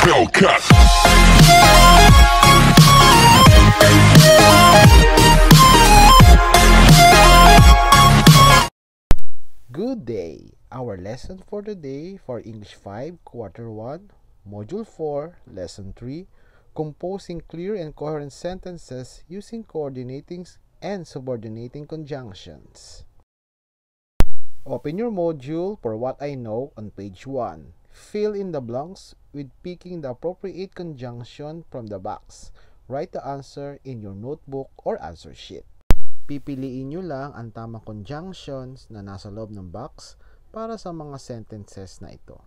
Hellcat. Good day! Our lesson for today for English 5, Quarter 1, Module 4, Lesson 3, Composing Clear and Coherent Sentences using Coordinating and Subordinating Conjunctions. Open your module for What I Know on page 1. Fill in the blanks with picking the appropriate conjunction from the box. Write the answer in your notebook or answer sheet. Pipiliin nyo lang ang tamang conjunctions na nasa loob ng box para sa mga sentences na ito.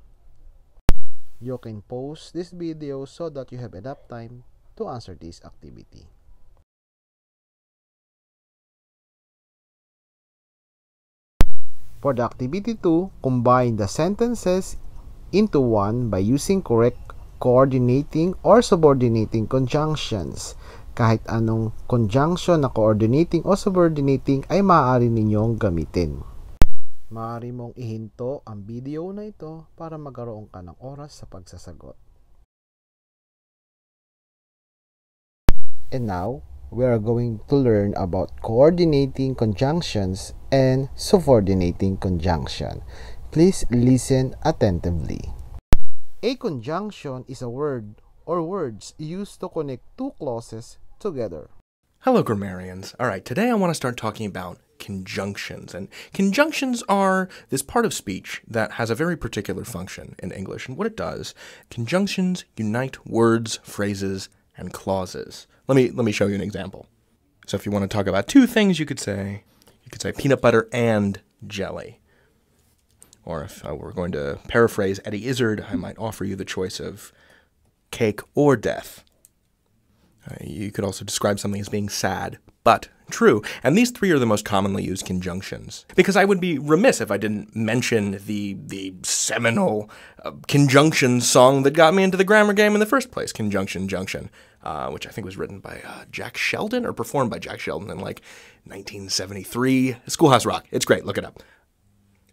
You can pause this video so that you have enough time to answer this activity. For the activity 2, combine the sentences into one by using correct coordinating or subordinating conjunctions. Kahit anong conjunction na coordinating o subordinating ay maaari ninyong gamitin. Maaari mong ihinto ang video na ito para magkaroon ka ng oras sa pagsasagot. And now, we are going to learn about coordinating conjunctions and subordinating conjunction. Please listen attentively. A conjunction is a word or words used to connect two clauses together. Hello, grammarians. All right, today I want to start talking about conjunctions. And conjunctions are this part of speech that has a very particular function in English. And what it does, conjunctions unite words, phrases, and clauses. Let me show you an example. So if you want to talk about two things, you could say peanut butter and jelly. Or if I were going to paraphrase Eddie Izzard, I might offer you the choice of cake or death. You could also describe something as being sad, but true. And these three are the most commonly used conjunctions. Because I would be remiss if I didn't mention the seminal conjunction song that got me into the grammar game in the first place, Conjunction Junction, which I think was written by Jack Sheldon, or performed by Jack Sheldon in like 1973. Schoolhouse Rock. It's great. Look it up.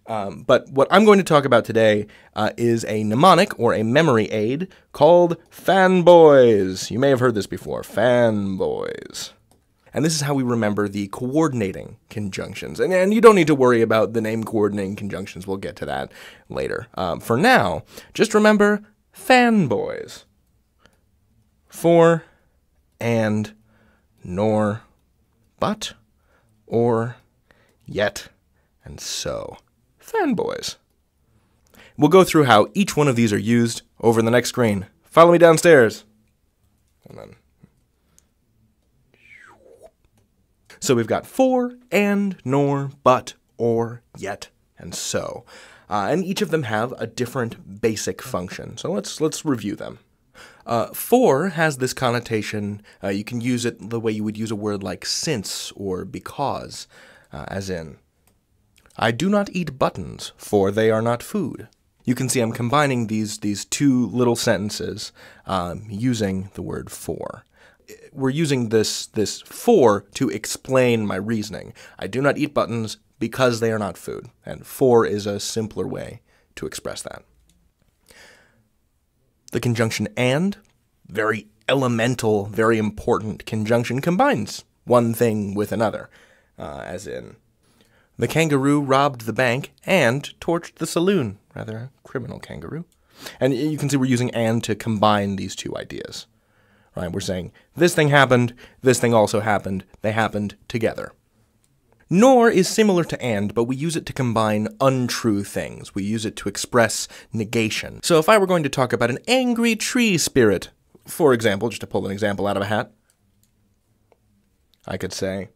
But what I'm going to talk about today is a mnemonic or a memory aid called fanboys. You may have heard this before, fanboys. And this is how we remember the coordinating conjunctions. And you don't need to worry about the name coordinating conjunctions. We'll get to that later. For now, just remember fanboys. For, and, nor, but, or, yet, and so. Fanboys. We'll go through how each one of these are used over the next screen. Follow me downstairs. And then. So we've got for, and, nor, but, or, yet, and so. And each of them have a different basic function. So let's review them. For has this connotation, you can use it the way you would use a word like since or because, as in, I do not eat buttons, for they are not food. You can see I'm combining these two little sentences using the word for. We're using this for to explain my reasoning. I do not eat buttons because they are not food. And for is a simpler way to express that. The conjunction and, very elemental, very important conjunction, combines one thing with another, as in, the kangaroo robbed the bank and torched the saloon. Rather, a criminal kangaroo. And you can see we're using and to combine these two ideas. Right? We're saying, this thing happened, this thing also happened, they happened together. Nor is similar to and, but we use it to combine untrue things. We use it to express negation. So if I were going to talk about an angry tree spirit, for example, just to pull an example out of a hat, I could say,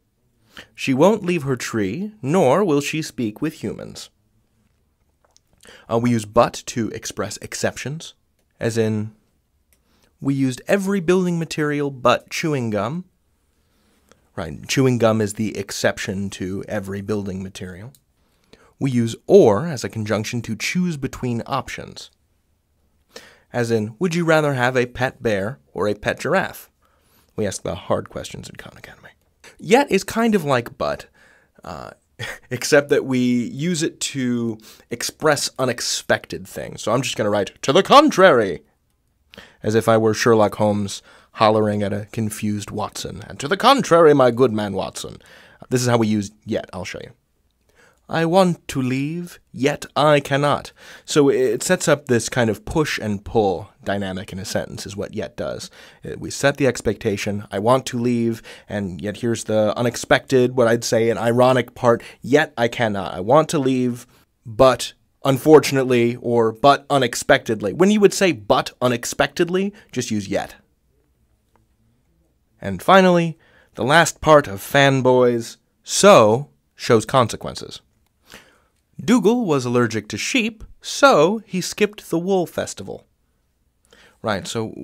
she won't leave her tree, nor will she speak with humans. We use but to express exceptions, as in, we used every building material but chewing gum. Right, chewing gum is the exception to every building material. We use or as a conjunction to choose between options. As in, would you rather have a pet bear or a pet giraffe? We ask the hard questions in Khan Academy. Yet is kind of like but, except that we use it to express unexpected things. So I'm just going to write, to the contrary. As if I were Sherlock Holmes hollering at a confused Watson. And to the contrary, my good man Watson. This is how we use yet. I'll show you. I want to leave, yet I cannot. So it sets up this kind of push and pull dynamic in a sentence is what yet does. We set the expectation, I want to leave, and yet here's the unexpected, what I'd say an ironic part, yet I cannot. I want to leave, but unfortunately, or but unexpectedly. When you would say but unexpectedly, just use yet. And finally, the last part of fanboys, so shows consequences. Dougal was allergic to sheep, so he skipped the wool festival. Right, so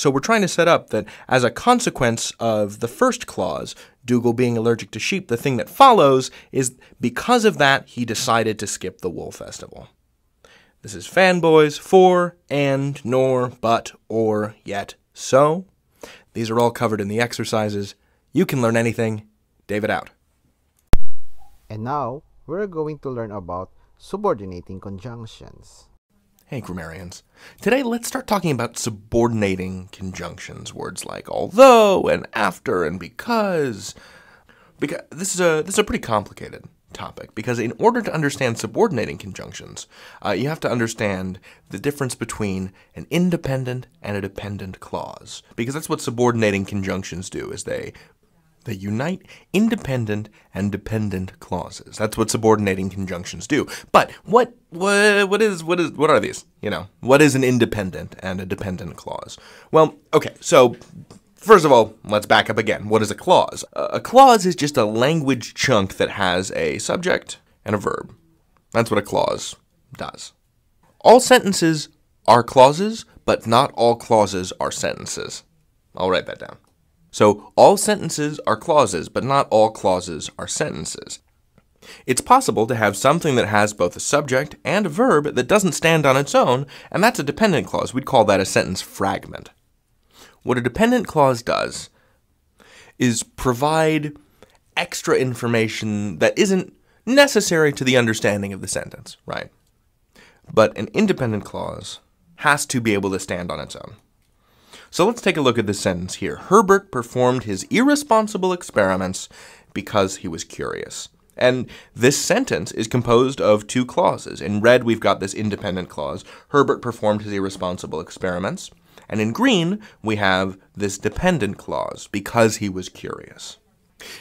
we're trying to set up that as a consequence of the first clause, Dougal being allergic to sheep, the thing that follows is because of that, he decided to skip the wool festival. This is fanboys, for, and, nor, but, or, yet, so. These are all covered in the exercises. You can learn anything. David out. And now, we're going to learn about subordinating conjunctions. Hey, grammarians. Today, let's start talking about subordinating conjunctions. Words like although, and after, and because. This is a pretty complicated topic, because in order to understand subordinating conjunctions, you have to understand the difference between an independent and a dependent clause. Because that's what subordinating conjunctions do, is they unite independent and dependent clauses. That's what subordinating conjunctions do. But what are these? What is an independent and a dependent clause? Well, okay, so first of all, let's back up again. What is a clause? A clause is just a language chunk that has a subject and a verb. That's what a clause does. All sentences are clauses, but not all clauses are sentences. I'll write that down. So all sentences are clauses, but not all clauses are sentences. It's possible to have something that has both a subject and a verb that doesn't stand on its own, and that's a dependent clause. We'd call that a sentence fragment. What a dependent clause does is provide extra information that isn't necessary to the understanding of the sentence, right? But an independent clause has to be able to stand on its own. So let's take a look at this sentence here. Herbert performed his irresponsible experiments because he was curious. And this sentence is composed of two clauses. In red, we've got this independent clause. Herbert performed his irresponsible experiments. And in green, we have this dependent clause, because he was curious.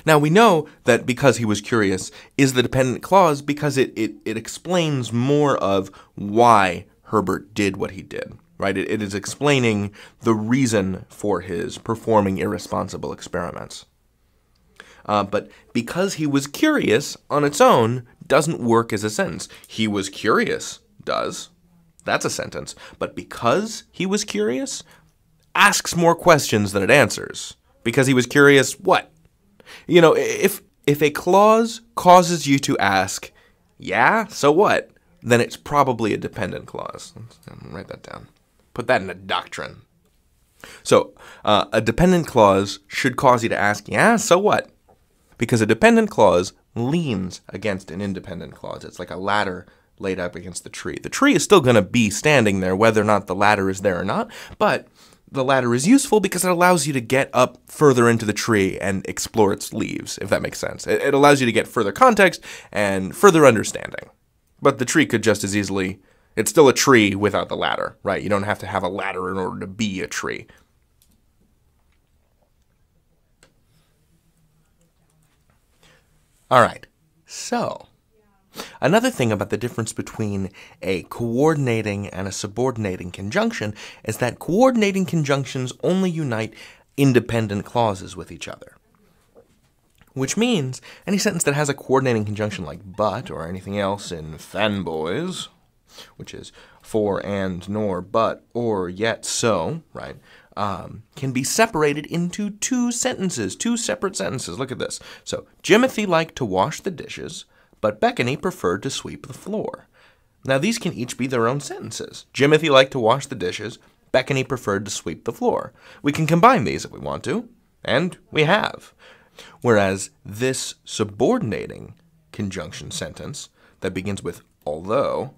Now, we know that because he was curious is the dependent clause because it explains more of why Herbert did what he did. Right? It is explaining the reason for his performing irresponsible experiments. But because he was curious on its own doesn't work as a sentence. He was curious does. That's a sentence. But because he was curious asks more questions than it answers. Because he was curious, what? If a clause causes you to ask, yeah, so what? Then it's probably a dependent clause. Let's write that down. Put that in a doctrine. So, a dependent clause should cause you to ask, yeah, so what? Because a dependent clause leans against an independent clause. It's like a ladder laid up against the tree. The tree is still going to be standing there whether or not the ladder is there or not, but the ladder is useful because it allows you to get up further into the tree and explore its leaves, if that makes sense. It allows you to get further context and further understanding. But the tree could just as easily... It's still a tree without the ladder, right? You don't have to have a ladder in order to be a tree. All right, so another thing about the difference between a coordinating and a subordinating conjunction is that coordinating conjunctions only unite independent clauses with each other. Which means any sentence that has a coordinating conjunction like but or anything else in fanboys, which is for, and, nor, but, or, yet, so, right, can be separated into two sentences, two separate sentences. Look at this. So, Jimothy liked to wash the dishes, but Beckany preferred to sweep the floor. Now, these can each be their own sentences. Jimothy liked to wash the dishes, Beckany preferred to sweep the floor. We can combine these if we want to, and we have. Whereas this subordinating conjunction sentence that begins with although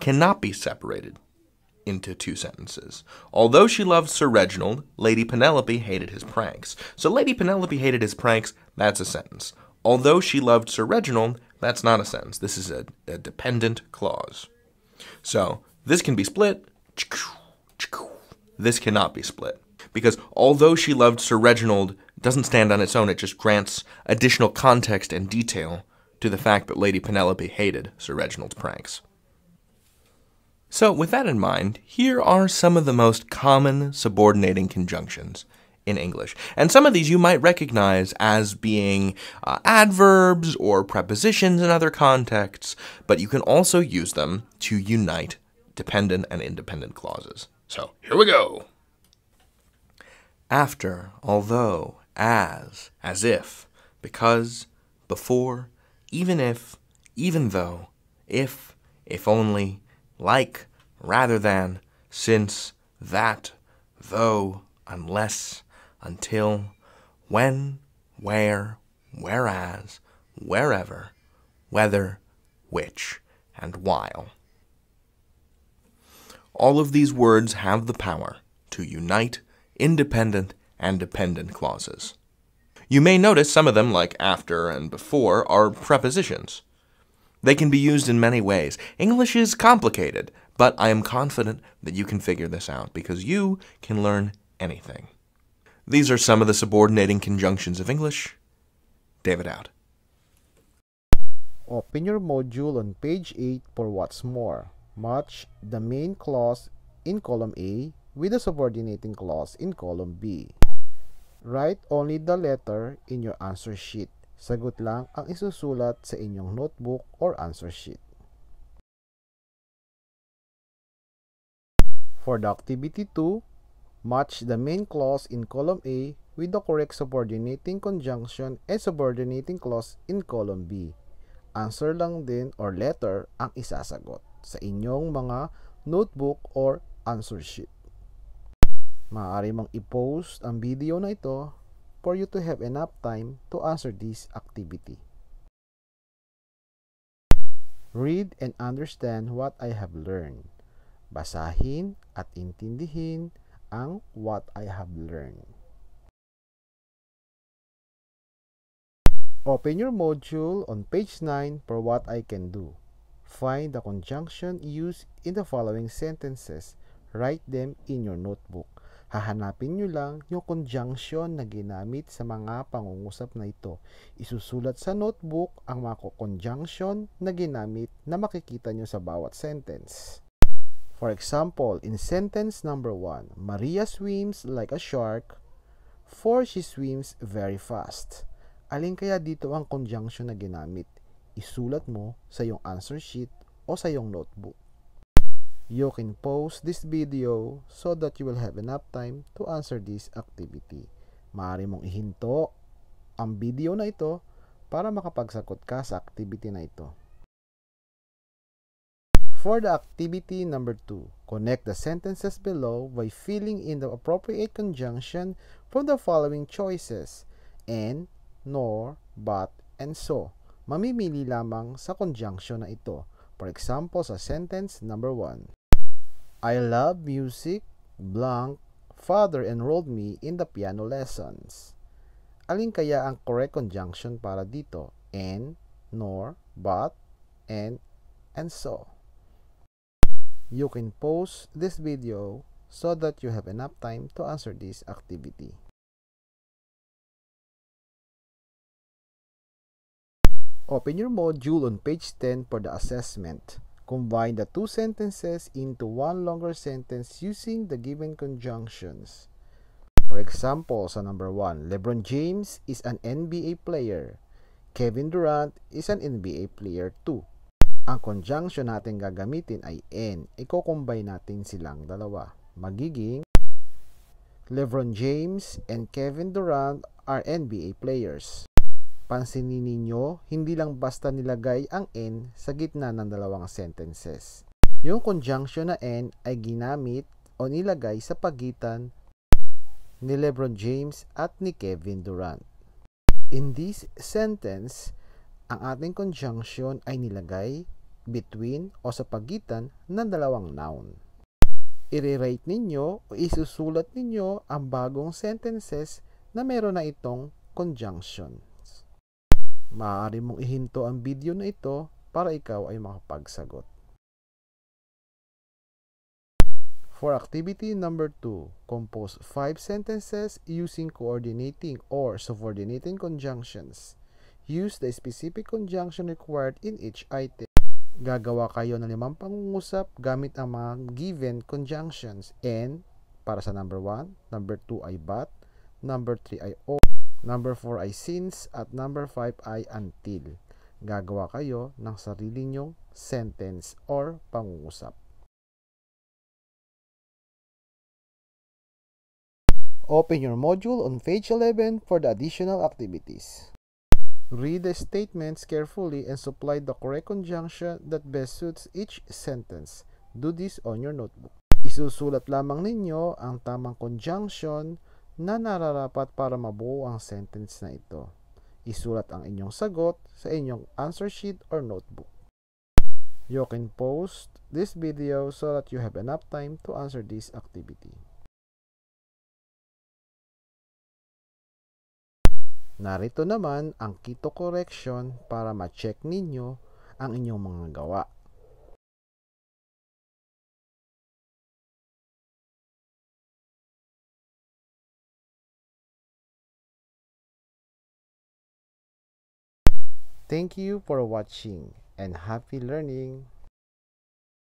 cannot be separated into two sentences. Although she loved Sir Reginald, Lady Penelope hated his pranks. So Lady Penelope hated his pranks, that's a sentence. Although she loved Sir Reginald, that's not a sentence. This is a dependent clause. So this can be split. This cannot be split. Because although she loved Sir Reginald doesn't stand on its own, it just grants additional context and detail to the fact that Lady Penelope hated Sir Reginald's pranks. So with that in mind, here are some of the most common subordinating conjunctions in English. And some of these you might recognize as being adverbs or prepositions in other contexts, but you can also use them to unite dependent and independent clauses. So here we go. After, although, as if, because, before, even if, even though, if only, like, rather than, since, that, though, unless, until, when, where, whereas, wherever, whether, which, and while. All of these words have the power to unite independent and dependent clauses. You may notice some of them, like after and before, are prepositions. They can be used in many ways. English is complicated, but I am confident that you can figure this out because you can learn anything. These are some of the subordinating conjunctions of English. David out. Open your module on page 8 for what's more. Match the main clause in column A with the subordinating clause in column B. Write only the letter in your answer sheet. Sagot lang ang isusulat sa inyong notebook or answer sheet. For the activity 2, match the main clause in column A with the correct subordinating conjunction and subordinating clause in column B. Answer lang din or letter ang isasagot sa inyong mga notebook or answer sheet. Maaari mong i-post ang video na ito for you to have enough time to answer this activity. Read and understand what I have learned. Basahin at intindihin ang what I have learned. Open your module on page 9 for what I can do. Find the conjunction used in the following sentences. Write them in your notebook. Hahanapin nyo lang yung conjunction na ginamit sa mga pangungusap na ito. Isusulat sa notebook ang mga conjunction na ginamit na makikita nyo sa bawat sentence. For example, in sentence number 1, Maria swims like a shark, for she swims very fast. Alin kaya dito ang conjunction na ginamit? Isulat mo sa iyong answer sheet o sa iyong notebook. You can pause this video so that you will have enough time to answer this activity. Maaari mong ihinto ang video na ito para makapagsagot ka sa activity na ito. For the activity number 2, connect the sentences below by filling in the appropriate conjunction from the following choices: and, nor, but, and so. Mamimili lamang sa conjunction na ito. For example, sa sentence number 1. I love music, blank, father enrolled me in the piano lessons. Alin kaya ang correct conjunction para dito? And, nor, but, and so. You can pause this video so that you have enough time to answer this activity. Open your module on page 10 for the assessment. Combine the two sentences into one longer sentence using the given conjunctions. For example, sa number 1, LeBron James is an NBA player. Kevin Durant is an NBA player too. Ang conjunction natin gagamitin ay and. Iko-combine natin silang dalawa. Magiging LeBron James and Kevin Durant are NBA players. Pansinin ninyo, hindi lang basta nilagay ang N sa gitna ng dalawang sentences. Yung conjunction na N ay ginamit o nilagay sa pagitan ni LeBron James at ni Kevin Durant. In this sentence, ang ating conjunction ay nilagay between o sa pagitan ng dalawang noun. I-rate ninyo o isusulat ninyo ang bagong sentences na meron na itong conjunctions. Maaari mong ihinto ang video na ito para ikaw ay makapagsagot. For activity number 2, compose 5 sentences using coordinating or subordinating conjunctions. Use the specific conjunction required in each item. Gagawa kayo ng 5 pangungusap gamit ang mga given conjunctions. And, para sa number 1, number 2 ay but, number 3 ay or, number 4 ay since, at number 5 ay until. Gagawa kayo ng sarili nyong sentence or pangungusap. Open your module on page 11 for the additional activities. Read the statements carefully and supply the correct conjunction that best suits each sentence. Do this on your notebook. Isusulat lamang ninyo ang tamang conjunction na nararapat para mabuo ang sentence na ito. Isulat ang inyong sagot sa inyong answer sheet or notebook. You can post this video so that you have enough time to answer this activity. Narito naman ang keto correction para ma-check ninyo ang inyong mga gawa. Thank you for watching and happy learning!